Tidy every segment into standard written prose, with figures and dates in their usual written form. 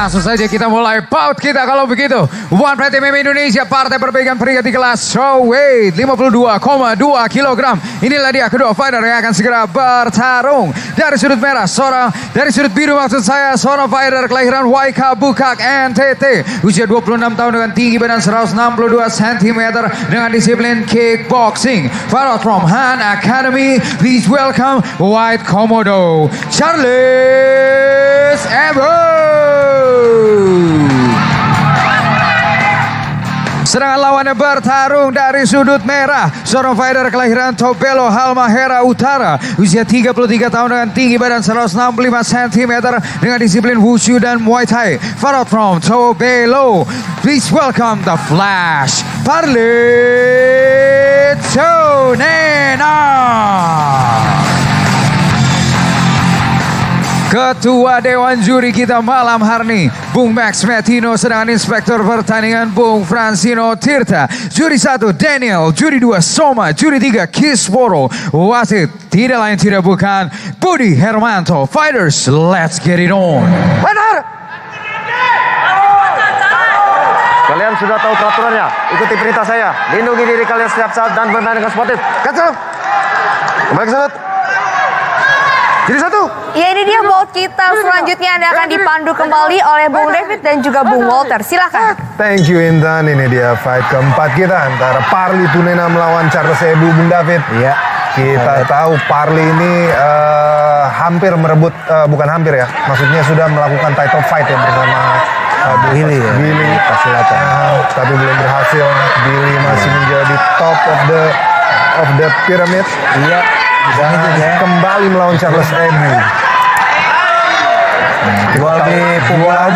Langsung saja kita mulai bout kita kalau begitu. One Fight MMA Indonesia, partai perbaikan peringkat di kelas strawweight 52,2 kg. Inilah dia kedua fighter yang akan segera bertarung. Dari sudut merah, dari sudut biru maksud saya, seorang fighter kelahiran Waika Bukak NTT. Usia 26 tahun dengan tinggi badan 162 cm dengan disiplin kickboxing. Fighter from Han Academy, please welcome White Komodo, Charles Ebo. Serangan lawannya bertarung dari sudut merah. Seorang fighter kelahiran Tobelo Halmahera Utara. Usia 33 tahun dengan tinggi badan 165 cm dengan disiplin Wushu dan Muay Thai. Fighter from Tobelo, please welcome the Flash, Parlito Nena. Ketua Dewan Juri kita malam hari ini, Bung Max Metino, sedangkan Inspektur Pertandingan Bung Francino Tirta. Juri 1 Daniel, Juri 2 Soma, Juri 3 Kisworo. Wasit tidak lain tidak bukan Budi Hermanto. Fighters, let's get it on. Benar. Kalian sudah tahu peraturannya. Ikuti perintah saya. Lindungi diri kalian setiap saat dan bermain dengan sportif. Kacau. Kembali ke salat. Jadi satu. Ya, ini dia bout kita selanjutnya yang akan dipandu kembali oleh Bung David dan juga Bung Walter. Silakan. Thank you Intan. Ini dia fight keempat kita antara Parlito Nena melawan Charles Ebu, Bung David. Iya. Kita tahu Parli ini hampir merebut, bukan hampir ya, maksudnya sudah melakukan title fight ya bersama Billy ya. Billy Pasilatan. Tapi belum berhasil. Billy masih menjadi top of the pyramid. Iya. Dan kembali melawan Charles Ebu. Jual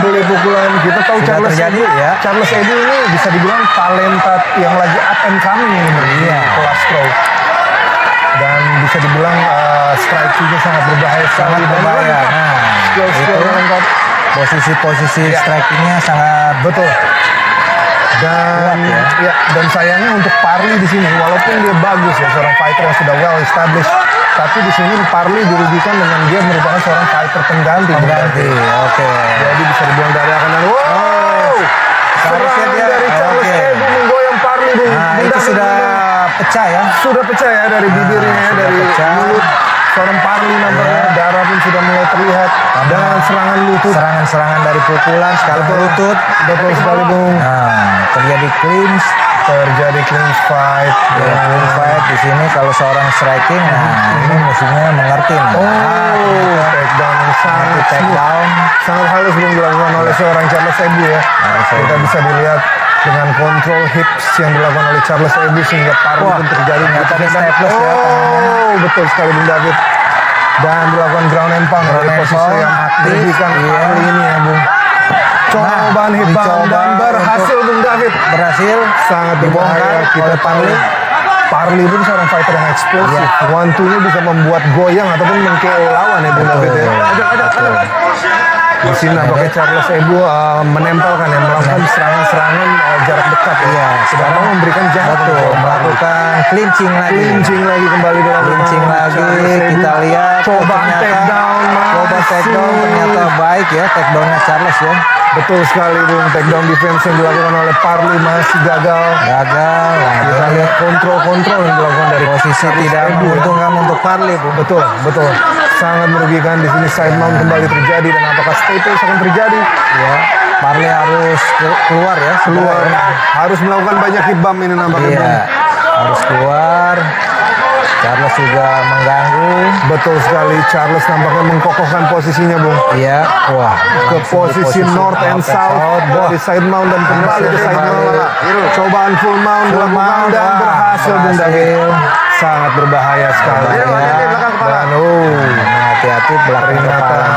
beli pukulan. Kita tahu Charles Ebu, ya. Charles Ebu ini bisa dibilang talenta yang lagi up and coming ini di kelas pro. Dan bisa dibilang striking-nya sangat berbahaya sekali. Berbahaya. Nah, skill lengkap. Posisi striking-nya sangat betul. Dan dan sayangnya untuk Parli di sini, walaupun dia bagus ya, seorang fighter yang sudah well established, tapi di sini Parli dirugikan dengan dia merupakan seorang fighter pengganti. Oke. Jadi bisa dibilang dari akan serangan dari Charles Ebu menggoyang Parli. Nah, itu sudah pecah ya. Sudah pecah ya dari bibirnya, dari mulut. Seorang Parli nampaknya darah pun sudah mulai terlihat. Dan serangan lutut. Serangan dari pukulan sekali lutut. Betul sekali Bung. Nah, terjadi clinch fight. Clinch fight di sini kalau seorang striking, nah ini musuhnya mengerti. Takedown yang sangat halus belum dilakukan oleh seorang Charles Ebu ya. Kita bisa dilihat dengan kontrol hips yang dilakukan oleh Charles Ebu sehingga Parli pun terjadi. Betul sekali Bung David. Dan dilakukan ground and pound dari posisi yang merugikan Parli ini ya Bung. Cobaan hit pound dan berhasil Bung David. Berhasil. Sangat berbahaya. Kita Parli pun seorang fighter yang eksplosif. One two-nya bisa membuat goyang ataupun meng-KO lawan ya Bung David ya. Di sini nampaknya Charles Ebu menempelkan yang melakukan serangan jarak dekat ya. Sekarang memberikan jarak. Melakukan clinching lagi kembali dalam clinching lagi. Kita lihat coba takedown ternyata baik ya takedownnya Charles ya. Betul sekali Bung, takedown defense yang dilakukan oleh Parli masih gagal. Kita lihat kontrol yang dilakukan dari posisi tidak menguntungkan untuk Parli Bung. Betul. Sangat merugikan di sini side mount kembali terjadi dan apakah staples akan terjadi? Ya, Parli harus keluar ya. Harus melakukan banyak hit bump ini nampaknya. Iya, harus keluar. Charles juga mengganggu. Betul sekali, Charles nampaknya mengkokohkan posisinya Bung. Iya, wah. Ke posisi north and south dari side mount dan kembali ke side mount. Cobaan full mount dilakukan dan berhasil Bung David. Sangat berbahaya sekali. Dan hati-hati belakang kepala.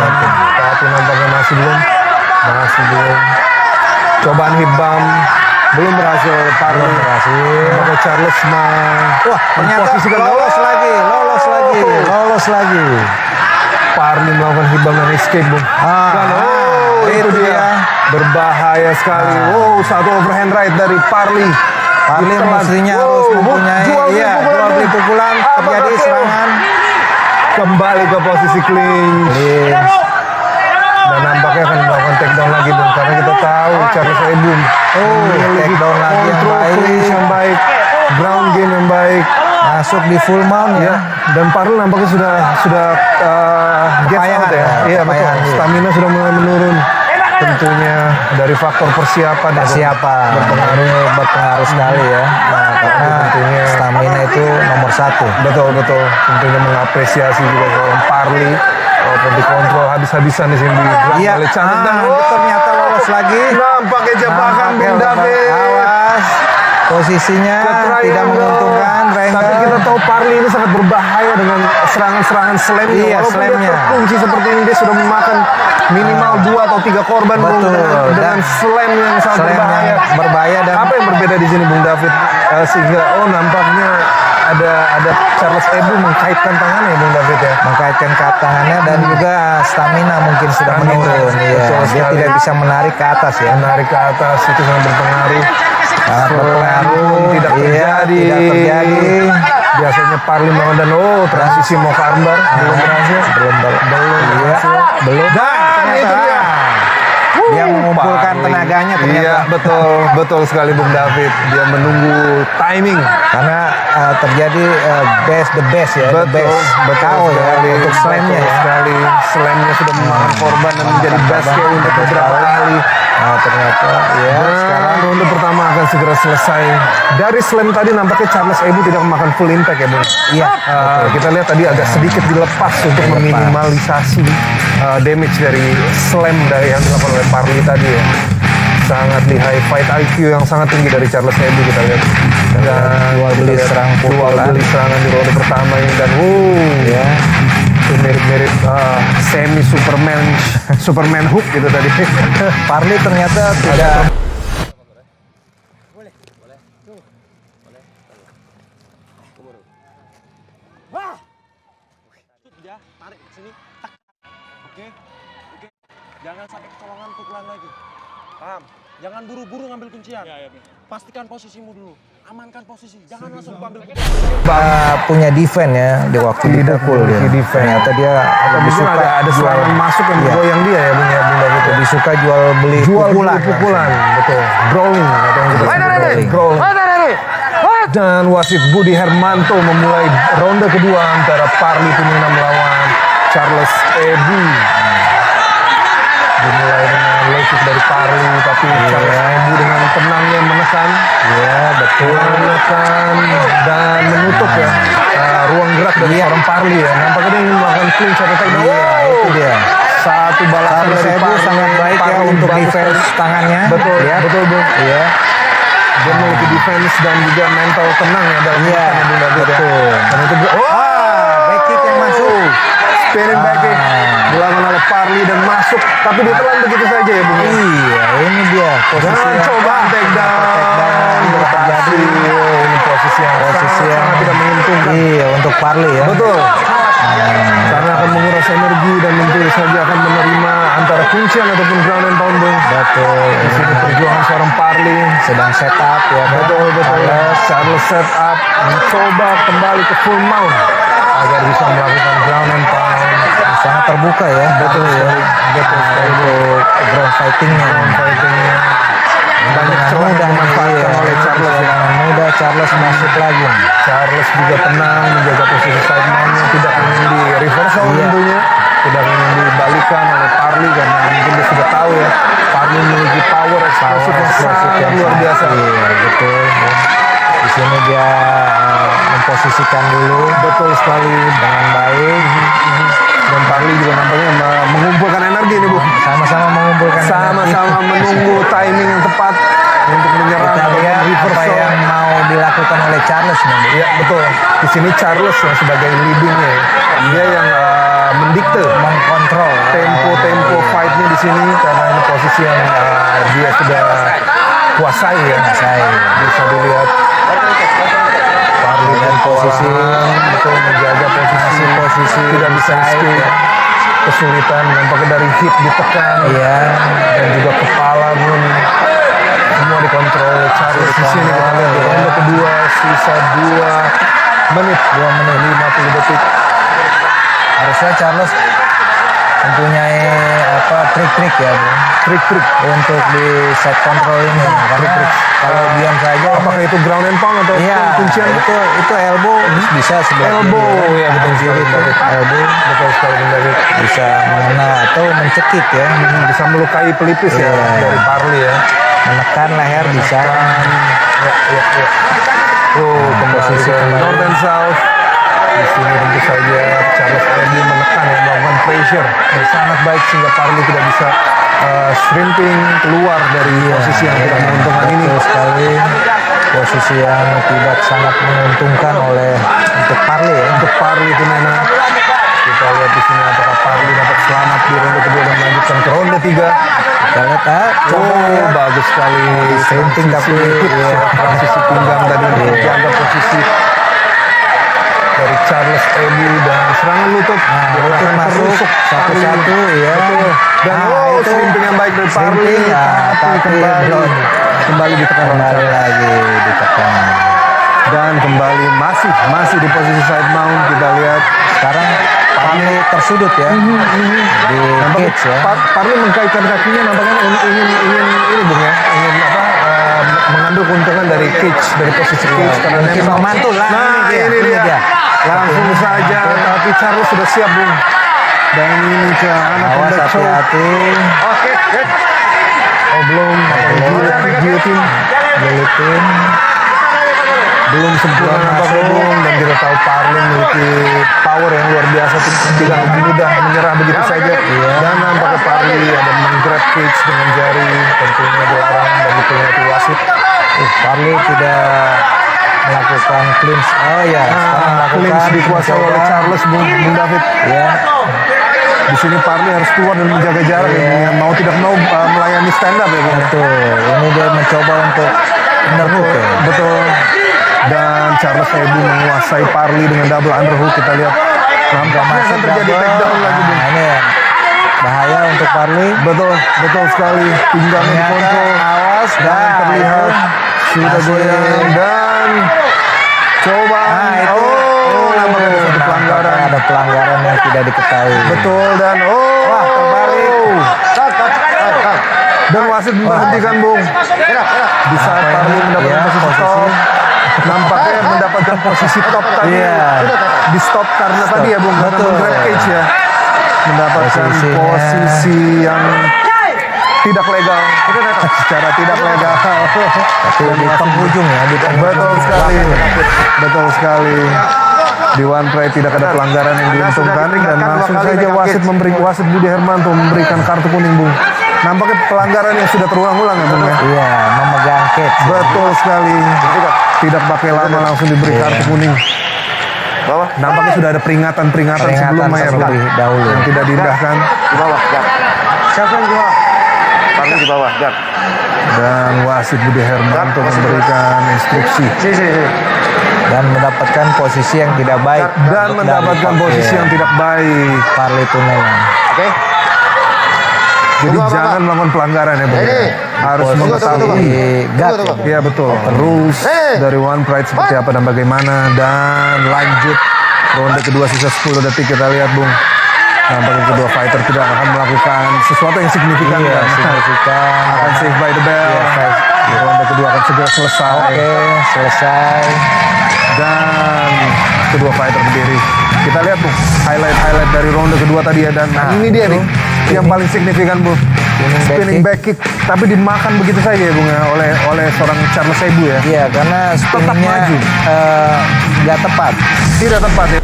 Tapi nampaknya masih belum. Cobaan hit bump belum berhasil. Parli berhasil. Charles ternyata lolos lagi. Parli melakukan hit bump dan escape Bung. Itu dia. Berbahaya sekali. Satu overhand right dari Parli. Parli mestinya harus mempunyai jual beli pukulan. Terjadi serangan. Kembali ke posisi clinch. Dan nampaknya akan melakukan takedown lagi Bung, karena kita tahu Charles Ebum takedown lagi yang baik. clinch yang baik, ground game yang baik. Masuk di full mount Ya, ya. dan Parli nampaknya sudah get Kepayahan out ya. ya, Iya betul. kepayahan, iya. Stamina sudah mulai menurun. Tentunya dari faktor persiapan. ya, Bung. Persiapan berpengaruh sekali ya. Nah, karena tentunya stamina itu nomor 1. Betul. Tentunya mengapresiasi juga seorang Parli. Walaupun dikontrol habis-habisan di sini Iya. oleh Charles dan Ternyata lolos lagi. nampaknya jebakan Bung David. Awas. Posisinya Triangle. tidak menguntungkan Rengga. Tapi kita tahu Parli ini sangat berbahaya dengan serangan-serangan slamnya. Iya, Walaupun dia slamnya. terkunci seperti ini, dia sudah memakan minimal 2 atau 3 korban Bung, Betul. dengan Dan slam yang sangat slam berbahaya. yang berbahaya dan Apa yang berbeda di sini Bung David? Sehingga nampaknya ada Charles Ebu mengkaitkan tangannya Bung David ya. mengkaitkan ke tangannya dan juga stamina mungkin sudah Stamina. menurun. Iya, Betul dia sekali. tidak bisa menarik ke atas ya. Menarik ke atas itu sangat berpengaruh. Sangat berpengaruh. Tidak Iya, terjadi. tidak terjadi. Biasanya Parli melawan dan transisi mau ke armbar belum berhasil. Belum berhasil. belum. Dan itu dia. Dia mengumpulkan Parli. tenaganya Iya, ternyata. betul sekali Bung David. Dia menunggu timing. Karena terjadi the best ya, the Betul best KO ya sekali. untuk slamnya Betul ya. sekali. Slamnya sudah memakan korban dan menjadi best KO untuk beberapa kali. Nah, ternyata ya Dan sekarang ronde pertama akan segera selesai. Dari slam tadi nampaknya Charles Ebu tidak memakan full impact ya Bung. iya Kita lihat tadi agak sedikit dilepas untuk meminimalisasi damage dari slam dari yang dilakukan oleh Parli tadi ya. Sangat lihai fight IQ yang sangat tinggi dari Charles Ebu kita lihat. Dan jual beli kita lihat serang jual pukulan. beli serangan di ronde pertama ini dan ya itu mirip-mirip semi Superman hook gitu tadi. Parli ternyata tidak Ya, tarik ke sini. Tak. Oke. Jangan sampai kecolongan pukulan lagi. Paham? Jangan buru-buru ngambil kuncian. Pastikan posisimu dulu. Amankan posisi. Jangan langsung ambil kuncian. punya defense ya di waktu dipukul dia. Defense. Ternyata dia lebih Mungkin suka ada jual serangan masuk yang Iya. bergoyang dia ya Bung David. lebih suka jual beli Jual pukulan. pukulan, betul. Brawling atau yang kita sebut brawling. Dan wasit Budi Hermanto memulai ronde kedua antara Parli Tumina melawan Charles Ebu. Dimulai dengan low kick dari Parli, tapi Charles Ebu dengan tenangnya menekan. Iya, betul. Menekan dan menutup ya ruang gerak dari seorang Parli ya. Nampaknya dia ingin melakukan clinch atau takedown. Iya, itu dia. Satu balasan Charles dari Ebu Parli. sangat baik ya Parli untuk bagus defense sekali. tangannya. Betul, Ya. betul Bung. Iya. Dia memiliki defense dan juga mental tenang ya dalam Iya, menekan Bung David ya. betul. Dan itu back kick yang masuk. spinning back kick dilakukan oleh Parli dan masuk, tapi ditelan begitu saja ya Bung. Iya, ini dia posisi Dan yang coba takedown terjadi. terjadi. Ini posisi yang sangat tidak menguntungkan. Iya, untuk Parli ya. Betul. Karena akan menguras energi dan tentu saja akan menerima antara kuncian ataupun ground and pound Bung. Betul. Di sini perjuangan seorang Parli. Sedang set up ya. kan? Betul. Charles set up mencoba kembali ke full mount agar bisa melakukan ground and pound. Sangat terbuka ya. Betul ya. Betul sekali Untuk ground fightingnya. fightingnya. Banyak celah yang dimanfaatkan oleh Charles ya. Dengan mudah Charles masuk lagi. Charles juga tenang menjaga posisi side mount-nya, tidak ingin di reversal Iya. tentunya, tidak ingin dibalikan oleh Parli karena mungkin dia sudah tahu ya Parli memiliki power eksplosif yang sangat luar biasa. Iya, betul. Di sini dia memposisikan dulu Betul sekali. dengan baik. Dan Parli juga nampaknya mengumpulkan energi nih Bu. Sama-sama mengumpulkan Sama-sama menunggu timing yang tepat untuk menyerang kita ataupun lihat apa reversal. yang mau dilakukan oleh Charles nih. Bu. Iya betul. Di sini Charles yang sebagai leadingnya, dia yang mendikte Mengkontrol tempo fight-nya di sini karena ini posisi yang dia sudah kuasai ya. Bisa dilihat Parli dan posisi betul menjaga posisi tidak bisa escape. Kesulitan nampaknya dari hip ditekan Iya. dan juga kepala pun semua dikontrol oleh Charles. Di sini kita lihat di ronde kedua sisa 2 menit 50 detik. Harusnya Charles mempunyai trik-trik ya, Bung. Trik-trik. Untuk di set control ini. Karena kalau diam saja, Apakah itu ground and pound atau iya, kuncian? itu elbow bisa sebelah Elbow, kiri, ya betul sekali. elbow Betul sekali Bung David. bisa mengena atau mencekik ya, Bisa melukai pelipis ya Iya. dari Parley ya. menekan leher bisa. Ya. Oh, Posisi ke kembali. North and South. Di sini tentu saja Charles Eddy menekan ya, melakukan pressure yang sangat baik sehingga Parley tidak bisa shrimping keluar dari posisi yang tidak menguntungkan ini. Betul sekali, posisi yang tidak sangat menguntungkan untuk Parley ya. Untuk Parley itu Nena. Kita lihat di sini apakah Parley dapat selamat di ronde kedua dan melanjutkan ke ronde 3. Kita lihat Oh, bagus sekali. Shrimping tapi Posisi pinggang tadi untuk menjaga posisi dari Charles Eddy dan serangan lutut. lutut masuk terusuk satu-satu ya. Betul. Dan itu shrimping yang baik dari Parley. shrimping, ya, tapi kembali ditekan oleh kembali Charles. lagi ditekan. Dan kembali masih di posisi side mount. Kita lihat Sekarang Parley tersudut ya di cage ya. Parley mengkaitkan kakinya nampaknya ingin ini Bung ya, ingin mengambil keuntungan dari cage, dari posisi cage karena mungkin memang- memantul lah. Nah, ini dia. Langsung saja, tapi Charles sudah siap Bung. Dan ini ke anak Awas back choke. hati-hati. Oh belum, guillotine. Belum sempurna nampaknya Bung, dan kita tahu Parley memiliki power yang luar biasa, tidak mudah menyerah begitu saja. Dan nampaknya Parley ada menggrab cage dengan jari, tentunya dilarang dan diperingati wasit. Parley tidak melakukan clinch. Oh ya, sekarang melakukan Clinch dikuasai oleh mencoba. Charles Bung David. Ya, Di sini Parley harus keluar dan menjaga jarak ya, Bung, ya. Mau tidak mau melayani stand up ya Bung. betul. Ini dia mencoba untuk underhook ya. Betul. Dan Charles Eddy menguasai Parley dengan double underhook. Kita lihat nampaknya akan terjadi double. takedown lagi Bung. Nah, ini bahaya untuk Parley. Betul sekali. Pinggang Ternyata dikontrol. awas Dan terlihat sudah masih- goyang dan coba. itu nampaknya ada satu pelanggaran. Ada pelanggaran yang tidak diketahui. Betul dan Wah, terbalik. Dan wasit memberhentikan Bung. Di saat Parley mendapatkan Ya, posisi posisi. top, nampaknya mendapatkan posisi top tadi. Iya. Di stop karena tadi ya Bung, karena Betul. menggrab cage ya. Mendapatkan Posisinya. posisi yang tidak legal, secara tidak legal. Tapi di penghujung ya, di penghujung. Betul sekali. Di One Pride tidak ada pelanggaran yang diuntungkan dan langsung saja wasit Budi Hermanto memberikan kartu kuning Bung. Nampaknya pelanggaran yang sudah terulang-ulang ya Bung ya. Iya, memegang cage. Betul sekali. Tidak pakai lama langsung diberi kartu kuning. Nampaknya sudah ada peringatan sebelumnya ya Bung. terlebih dahulu. Yang tidak diindahkan. Di bawah, Gar. Siapa yang di bawah? Parley di bawah, Gar. Dan wasit Budi Hermanto memberikan instruksi. Dan mendapatkan posisi yang tidak baik. Dan mendapatkan posisi yang tidak baik. Parley tunai. Oke. Jadi jangan melakukan pelanggaran ya Bung. Harus mengetahui. Guard. Iya betul. Rules dari One Pride seperti apa dan bagaimana. Dan lanjut ronde kedua sisa 10 detik kita lihat Bung. Nampaknya kedua fighter tidak akan melakukan sesuatu yang signifikan. Iya, kan? signifikan. Akan save by the bell. Ronde kedua akan segera selesai. Oke, selesai. Dan kedua fighter berdiri. Kita lihat Bung, highlight dari ronde kedua tadi ya. Dan ini dia nih yang paling signifikan Bung. Spinning back kick, tapi dimakan begitu saja ya Bung ya oleh seorang Charles Eddy ya. Iya, karena spinningnya maju. nggak tepat. Tidak tepat ya.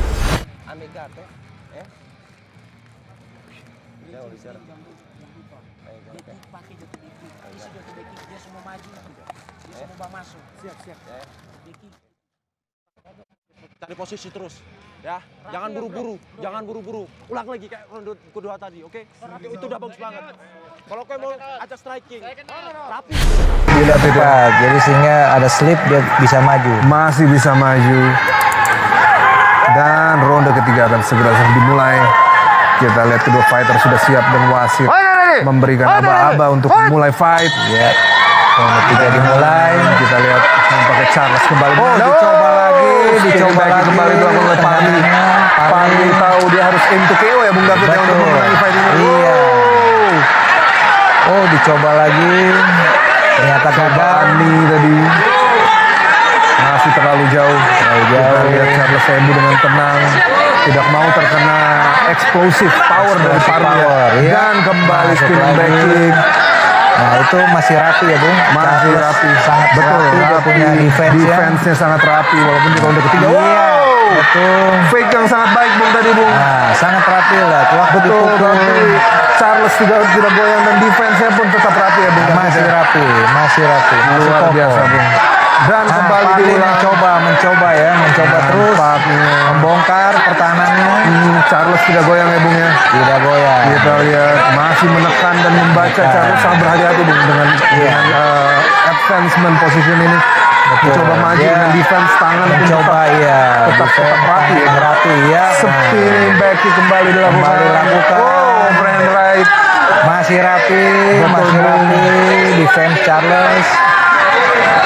Cari posisi terus, ya. Jangan buru-buru, Ulang lagi kayak ronde kedua tadi, oke? Itu udah bagus banget. Kalau kau mau ajak striking, rapi. Tidak tepat. Jadi sehingga ada slip dia bisa maju. Masih bisa maju. Dan ronde ketiga akan segera dimulai. Kita lihat kedua fighter sudah siap dan wasit memberikan aba-aba untuk mulai fight. Ya. Ronde 3 dimulai. Kita lihat nampaknya Charles kembali. Oh, dicoba lagi. dicoba lagi kembali dilakukan oleh Parli. Parli tahu dia harus aim to KO ya Bung David ya untuk Betul. memenangi fight ini. Iya. Oh. Oh, dicoba lagi. Ternyata gagal. Parli tadi masih terlalu jauh. Kita lihat Charles Sembu dengan tenang, tidak mau terkena explosive power dari Parli ya. Iya. Dan kembali Masuk spinning back lagi. kick. Nah, itu masih rapi ya, Bung. Masih Charles rapi, sangat betul. rapi, dia punya defense ya. Defense-nya sangat rapi walaupun di ronde ketiga. Iya, Wow, betul. fake yang sangat baik Bung tadi Bung. Nah, sangat rapi lah. Waktu Betul, dipukul, tapi Charles tidak goyang dan defense-nya pun tetap rapi ya Bung. masih rapi, masih rapi. Masih Luar kokoh. biasa Bung. Dan Nah, kembali Parli diulang. mencoba terus Nampaknya. membongkar pertahanannya. Charles tidak goyang ya Bung ya. Tidak goyang. Kita lihat masih menekan dan membaca. Menekan. Charles sangat berhati-hati Bung dengan advancement position ini. Mencoba maju Dia dengan defense tangan pun mencoba ya tetap rapi ya. rapi ya. Spinning back kick kembali dilakukan. Kembali dilakukan. Oh, overhand right. Masih rapi, masih rapi. Defense Charles.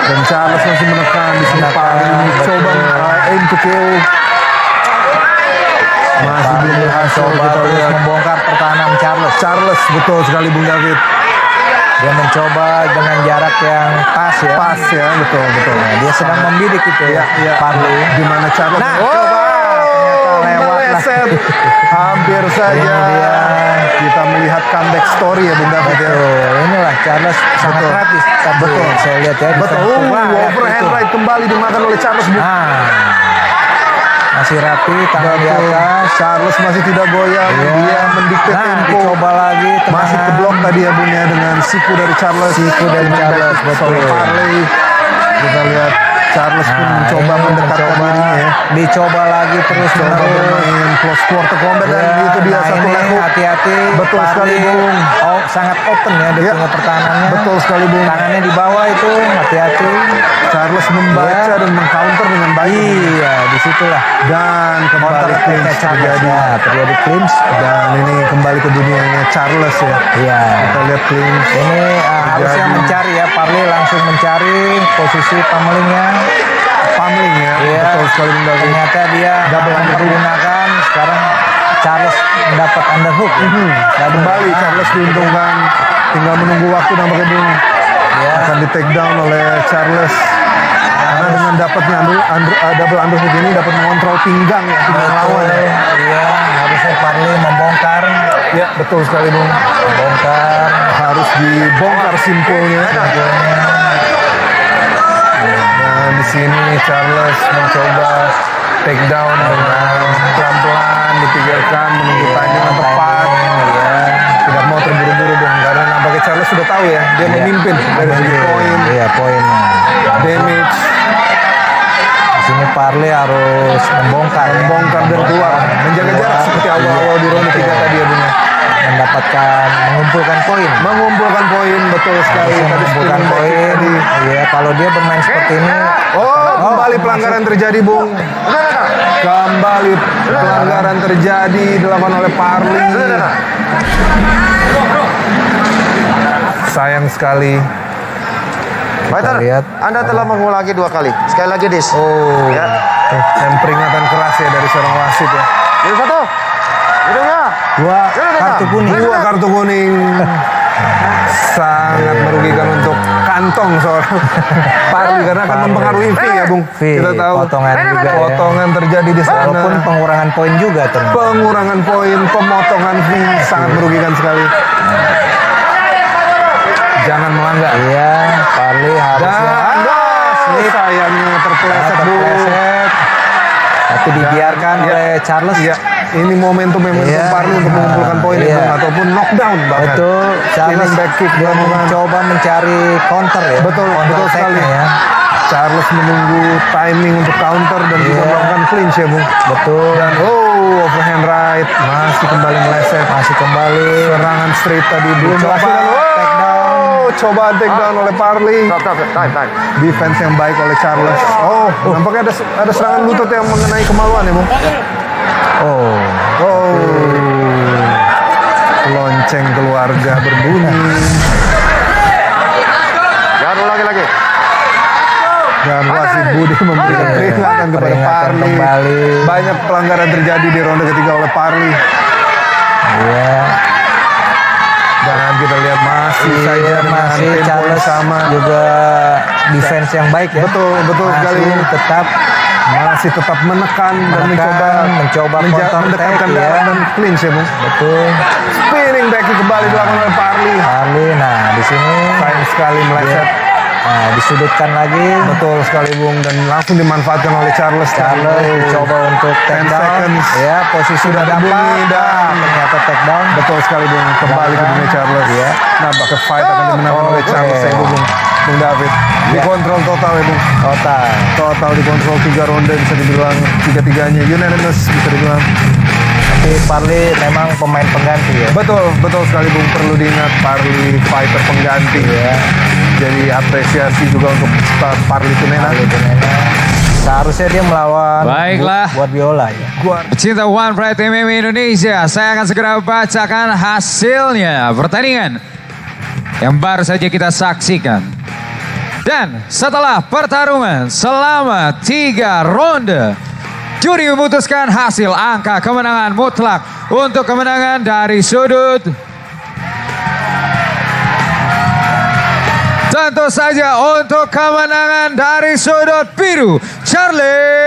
Dan Charles masih menekan di sini. Menekan, Parli mencoba betul. aim to KO. Masih belum berhasil. Coba Kita terus lihat membongkar pertahanan Charles. Charles betul sekali Bung David. Dia mencoba dengan jarak yang pas ya. Pas ya, betul betul. Nah, dia sedang membidik itu ya, Parli. Di mana Charles? Nah, oh, ternyata lewat lah. meleset. Hampir saja. Ini dia. Kita melihat comeback story ya Bung David ya. Betul, inilah Charles sangat Betul. rapi. Betul. Saya lihat ya. Betul. defense wah, ya, Overhand itu. right kembali dimakan oleh Charles. Bung. Nah, masih rapi, tangan di Betul. atas. Charles masih tidak goyang. Iya. Dia mendikte Nah, tempo. dicoba lagi tendangan. Masih keblok tadi ya Bung ya dengan siku dari Charles. Siku dari Charles, betul. Oleh Parli. Kita lihat Charles pun Nah, mencoba ini mendekatkan dirinya ya. dicoba lagi terus Coba menerus. bermain close quarter combat dan Ya, itu dia nah satu ini level. hati-hati. Betul Parli. sekali Bung. Oh, sangat open ya dia Ya. punya pertahanannya. Betul sekali Bung. Tangannya di bawah itu, hati-hati. Charles membaca Ya. dan mengcounter dengan baik. Iya, disitulah. Dan kembali Counter clinch attack Charles. terjadi. Ya, terjadi clinch. Dan ini kembali ke dunianya Charles ya. Iya. Kita lihat clinch. Ini harusnya Terjadi. mencari ya, Parli langsung mencari posisi pummelingnya. Pummeling ya. Iya. Betul sekali Bung David. Ternyata dia Double akan underhook. menggunakan. Sekarang Charles mendapat underhook. Kembali Charles diuntungkan. Tinggal menunggu waktu nampaknya Bung. Ya. Akan di take down oleh Charles. Karena dengan dapatnya double underhook ini dapat mengontrol pinggang ya, pinggang lawan. Ya. Iya, harusnya Parli membongkar. Ya, betul sekali Bung. Membongkar. Harus dibongkar simpulnya. Dan di sini Charles mencoba take down dengan pelan-pelan dipikirkan menunggu timing yang tepat. Iya. Tidak mau terburu-buru Bung karena nampaknya Charles sudah tahu ya dia memimpin dari segi poin, Iya, poinnya. damage, Di sini Parli harus membongkar. ya. membongkar dan keluar, menjaga jarak seperti awal-awal di ronde 3 tadi ya Bung. Mendapatkan, mengumpulkan poin. Mengumpulkan poin betul sekali Harusnya tadi mengumpulkan spinning back poin. kick tadi. Iya, kalau dia bermain seperti ini. Oh, kembali pelanggaran terjadi Bung. Kembali pelanggaran terjadi dilakukan oleh Parli. Sayang sekali. Kita lihat. Anda telah mengulangi 2 kali. Sekali lagi, Dis. Oh, Ya. dan peringatan keras ya dari seorang wasit ya. Ini satu. Hidungnya. Dua kartu kuning. 2 kartu kuning. Sangat merugikan untuk kantong seorang Parli karena akan mempengaruhi fee ya Bung. Fee, Kita tahu potongan juga ya. potongan terjadi di sana. Walaupun pengurangan poin juga ternyata. Pengurangan poin, pemotongan fee sangat merugikan sekali. Jangan melanggar. Iya, Parli harusnya. Dan sayangnya terpeleset Bung. terpleset. Tapi dibiarkan Iya. oleh Charles. Iya, ini momentum Iya. Parli untuk mengumpulkan poin ya, Iya. Bung, ataupun knockdown bahkan. Betul, Charles Spinning back kick dia dilakukan. mencoba mencari counter ya. Betul, counter betul sekali. attack-nya ya. Charles menunggu timing untuk counter dan juga Iya. melakukan clinch ya Bung. Betul. Dan overhand right masih kembali meleset. Masih kembali. Serangan straight tadi belum Coba berhasil. take down. Coba take down oleh Parli. Stop. Time. Defense yang baik oleh Charles. Oh, nampaknya ada serangan lutut yang mengenai kemaluan ya Bung. Oh, Oh, lonceng keluarga berbunyi. Jangan ulangi lagi. Dan wasit Budi memberikan peringatan kepada Peringatan Parli. kembali. Banyak pelanggaran terjadi di ronde ketiga oleh Parli. Iya. Dan kita lihat masih saja Iya, dengan masih tempo yang Charles sama. juga defense yang baik ya. Betul sekali. Masih tetap Masih tetap menekan dan mencoba counter mendekatkan attack, darah ya. dan clinch ya, Bung. betul. Spinning back kembali dilakukan oleh Parli. Parli, nah di sini Sayang sekali meleset. nah, disudutkan lagi. Betul sekali, Bung, dan langsung dimanfaatkan oleh Charles. Charles dicoba untuk 10 take down. seconds. Ya, posisi Sudah sudah dapat. terbunyi dan Ternyata take down. betul sekali, Bung, kembali ke dunia Charles. Iya. Nah, bakal fight akan dimenangkan oleh Oke. Charles ya, Bung David. Dikontrol total ya, Bung. Total dikontrol 3 ronde, bisa dibilang 3-3-nya unanimous, bisa dibilang. Tapi Parli memang pemain pengganti ya. Betul sekali, Bung. Perlu diingat Parli fighter pengganti ya. Jadi apresiasi juga untuk Parli Tunena. Seharusnya dia melawan Baiklah. buat Biola ya. Pecinta One Pride MMA Indonesia, saya akan segera bacakan hasilnya pertandingan yang baru saja kita saksikan. Dan setelah pertarungan selama 3 ronde, juri memutuskan hasil angka kemenangan mutlak untuk kemenangan dari sudut. Tentu saja untuk kemenangan dari sudut biru, Charlie